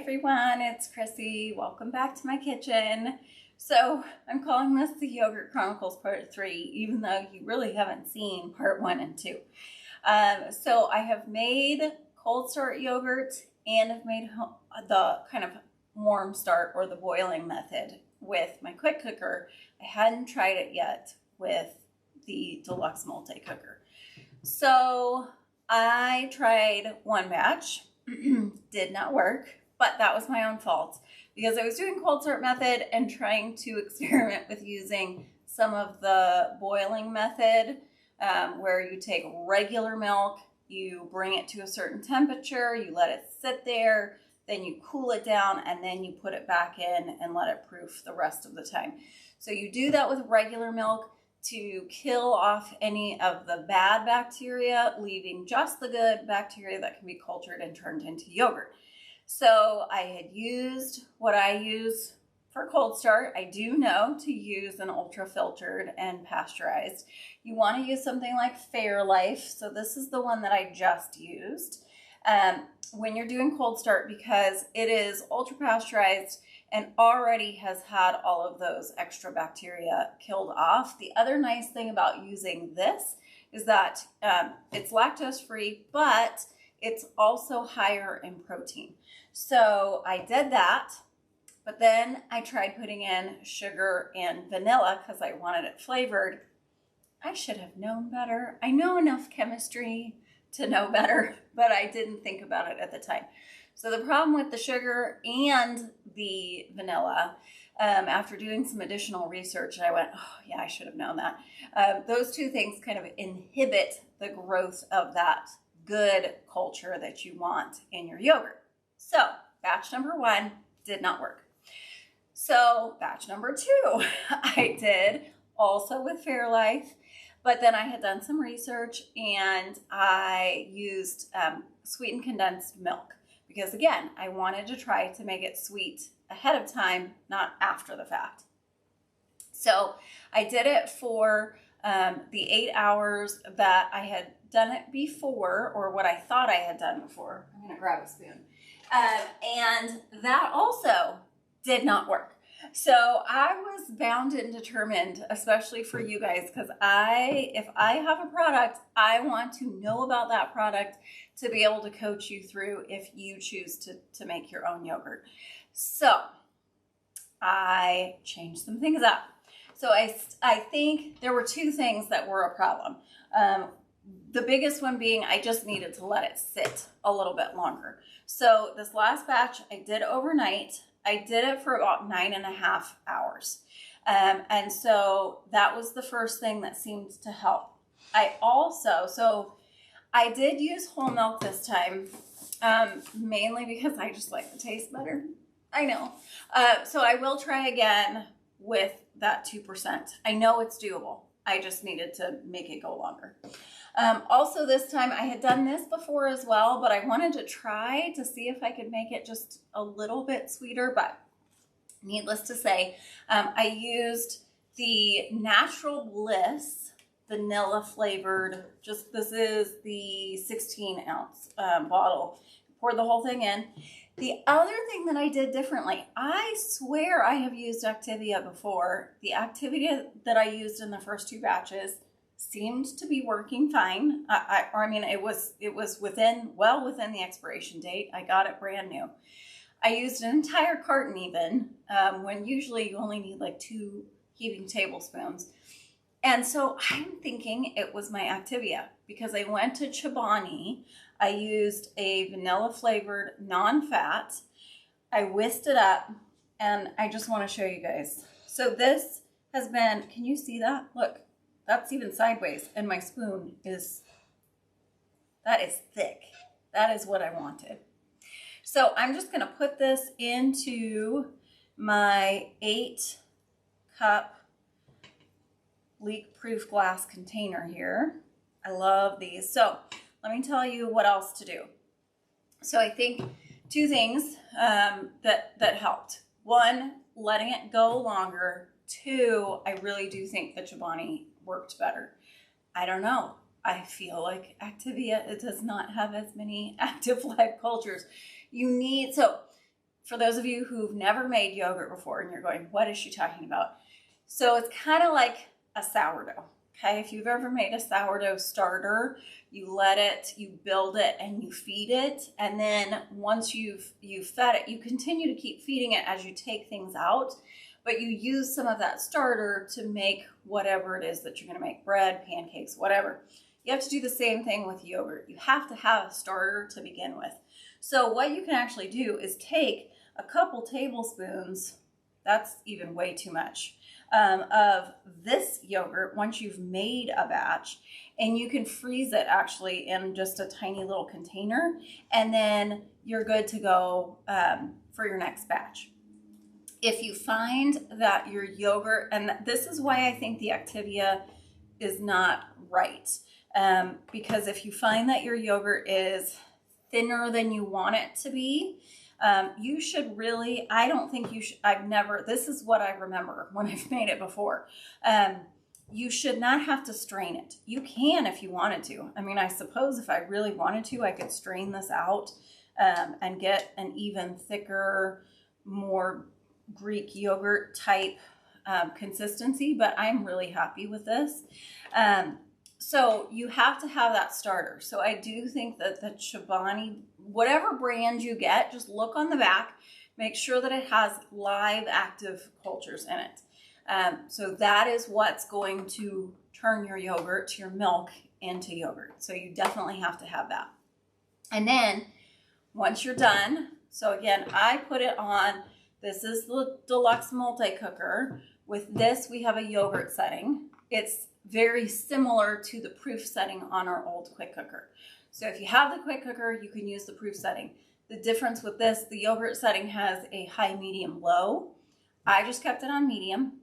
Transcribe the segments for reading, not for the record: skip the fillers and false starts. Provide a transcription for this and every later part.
Everyone, it's Chrissy. Welcome back to my kitchen. So I'm calling this the Yogurt Chronicles Part 3, even though you really haven't seen Part 1 and 2. So I have made cold start yogurt and I've made the kind of warm start or the boiling method with my quick cooker. I hadn't tried it yet with the Deluxe Multi Cooker. So I tried one batch, did not work. But that was my own fault because I was doing cold start method and trying to experiment with using some of the boiling method where you take regular milk, you bring it to a certain temperature, you let it sit there, then you cool it down, and then you put it back in and let it proof the rest of the time. So you do that with regular milk to kill off any of the bad bacteria, leaving just the good bacteria that can be cultured and turned into yogurt. So I had used what I use for cold start. I do know to use an ultra filtered and pasteurized. You want to use something like Fairlife. So this is the one that I just used when you're doing cold start because it is ultra pasteurized and already has had all of those extra bacteria killed off. The other nice thing about using this is that it's lactose free, but it's also higher in protein. So I did that, but then I tried putting in sugar and vanilla because I wanted it flavored. I should have known better. I know enough chemistry to know better, but I didn't think about it at the time. So the problem with the sugar and the vanilla, after doing some additional research, I went, oh yeah, I should have known that. Those two things kind of inhibit the growth of that good culture that you want in your yogurt. So batch number 1 did not work. So batch number 2, I did also with Fairlife, but then I had done some research and I used sweetened condensed milk because again, I wanted to try to make it sweet ahead of time, not after the fact. So I did it for the 8 hours that I had done it before, or what I thought I had done before. I'm going to grab a spoon. And that also did not work. So I was bound and determined, especially for you guys, because if I have a product, I want to know about that product to be able to coach you through if you choose to make your own yogurt. So I changed some things up. So I think there were 2 things that were a problem. The biggest one being I just needed to let it sit a little bit longer. So this last batch I did overnight. I did it for about 9.5 hours. And so that was the first thing that seemed to help. So I did use whole milk this time, mainly because I just like the taste better. I know. So I will try again with that 2%. I know it's doable. I just needed to make it go longer. Also this time I had done this before as well, but I wanted to try to see if I could make it just a little bit sweeter, but needless to say, I used the Natural Bliss vanilla flavored, this is the 16-ounce bottle. Poured the whole thing in. The other thing that I did differently, I swear I have used Activia before. The Activia that I used in the first 2 batches seemed to be working fine. It was well within the expiration date. I got it brand new. I used an entire carton even, when usually you only need like 2 heaping tablespoons. And so I'm thinking it was my Activia because I went to Chobani. I used a vanilla flavored non-fat. I whisked it up and I just want to show you guys. So this has been, can you see that? Look, that's even sideways and my spoon that is thick. That is what I wanted. So I'm just going to put this into my 8-cup leak-proof glass container here. I love these. So let me tell you what else to do. So I think 2 things that helped. 1, letting it go longer. 2, I really do think the Chobani worked better. I don't know. I feel like Activia, it does not have as many active live cultures. So for those of you who've never made yogurt before and you're going, what is she talking about? So it's kind of like a sourdough. Okay, if you've ever made a sourdough starter, you let it, you build it, and you feed it. And then once you've fed it, you continue to keep feeding it as you take things out. But you use some of that starter to make whatever it is that you're going to make, bread, pancakes, whatever. You have to do the same thing with yogurt. You have to have a starter to begin with. So what you can actually do is take a couple tablespoons, that's even way too much, of this yogurt once you've made a batch, and you can freeze it actually in just a tiny little container, and then you're good to go for your next batch. If you find that your yogurt, and this is why I think the Activia is not right, because if you find that your yogurt is thinner than you want it to be, you should really, I don't think you should, this is what I remember when I've made it before. You should not have to strain it. You can if you wanted to. I mean, I suppose if I really wanted to, I could strain this out and get an even thicker, more Greek yogurt type consistency, but I'm really happy with this. So you have to have that starter. So I do think that the Chobani, whatever brand you get, just look on the back, make sure that it has live active cultures in it. So that is what's going to turn your yogurt, your milk, into yogurt. So you definitely have to have that. And then once you're done, so again, I put it on, this is the Deluxe Multi Cooker. With this, we have a yogurt setting. It's very similar to the proof setting on our old quick cooker. So if you have the quick cooker, you can use the proof setting. The difference with this, the yogurt setting has a high, medium, low. I just kept it on medium.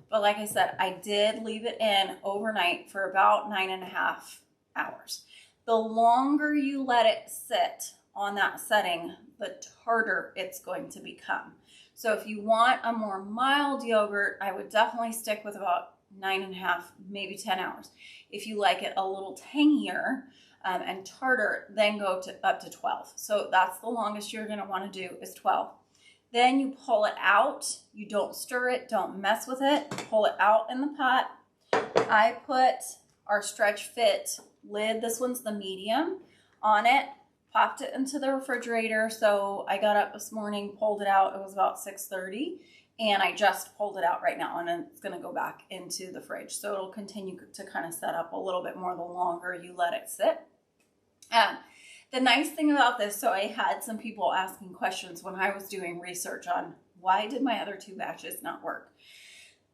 But like I said, I did leave it in overnight for about 9.5 hours. The longer you let it sit on that setting, the tartar it's going to become. So if you want a more mild yogurt, I would definitely stick with about 9.5, maybe 10 hours. If you like it a little tangier and tartar, then go up to 12. So that's the longest you're going to want to do is 12. Then you pull it out. You don't stir it. Don't mess with it. Pull it out in the pot. I put our Stretch Fit lid. This one's the medium on it. Popped it into the refrigerator. So I got up this morning, pulled it out. It was about 6:30. And I just pulled it out right now, and it's going to go back into the fridge. So it'll continue to kind of set up a little bit more the longer you let it sit. The nice thing about this, so I had some people asking questions when I was doing research on why did my other 2 batches not work.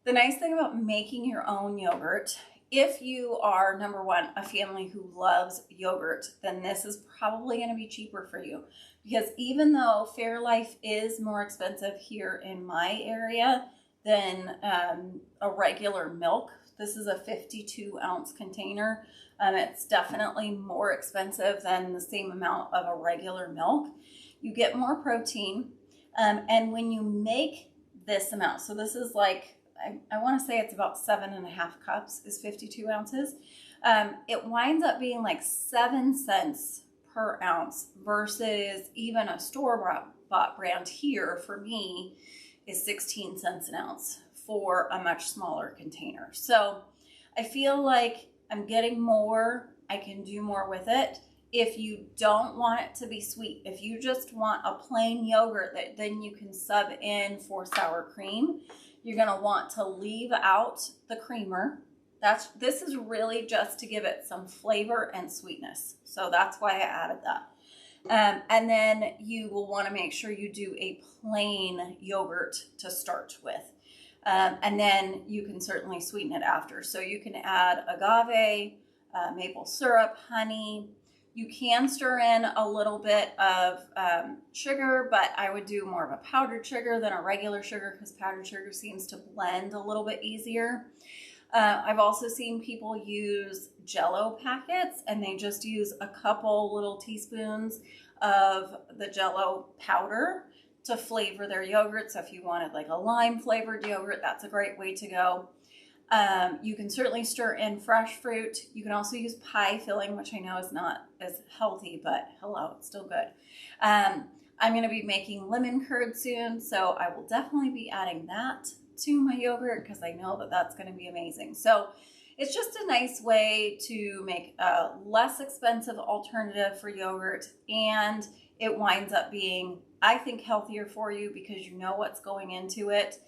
The nice thing about making your own yogurt, if you are, number one, a family who loves yogurt, then this is probably going to be cheaper for you. Because even though Fairlife is more expensive here in my area than a regular milk, this is a 52-ounce container. It's definitely more expensive than the same amount of a regular milk. You get more protein. And when you make this amount, so this is like, I want to say it's about 7.5 cups is 52 ounces. It winds up being like 7 cents per ounce versus even a store-bought brand here for me is 16 cents an ounce for a much smaller container. So I feel like I'm getting more, I can do more with it. If you don't want it to be sweet, if you just want a plain yogurt that then you can sub in for sour cream, you're gonna want to leave out the creamer. This is really just to give it some flavor and sweetness. So that's why I added that. And then you will want to make sure you do a plain yogurt to start with. And then you can certainly sweeten it after. So you can add agave, maple syrup, honey. You can stir in a little bit of sugar, but I would do more of a powdered sugar than a regular sugar because powdered sugar seems to blend a little bit easier. I've also seen people use Jell-O packets, and they just use a couple little teaspoons of the Jell-O powder to flavor their yogurt. So if you wanted like a lime flavored yogurt, that's a great way to go. You can certainly stir in fresh fruit. You can also use pie filling, which I know is not as healthy, but hello, it's still good. I'm going to be making lemon curd soon, so I will definitely be adding that to my yogurt because I know that that's going to be amazing. So it's just a nice way to make a less expensive alternative for yogurt, and it winds up being, I think, healthier for you because you know what's going into it.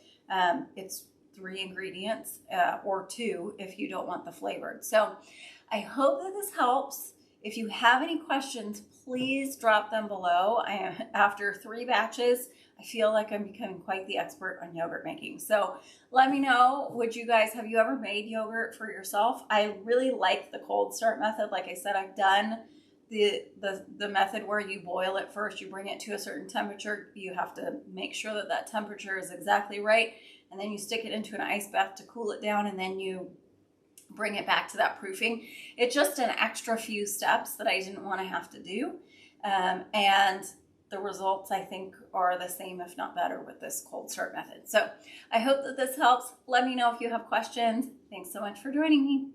It's 3 ingredients or 2 if you don't want the flavored. So I hope that this helps. If you have any questions, please drop them below. After 3 batches, I feel like I'm becoming quite the expert on yogurt making. So let me know, have you ever made yogurt for yourself? I really like the cold start method. Like I said, I've done the method where you boil it first, you bring it to a certain temperature. You have to make sure that that temperature is exactly right. And then you stick it into an ice bath to cool it down, and then you bring it back to that proofing. It's just an extra few steps that I didn't want to have to do. And the results, I think, are the same, if not better, with this cold start method. So I hope that this helps. Let me know if you have questions. Thanks so much for joining me.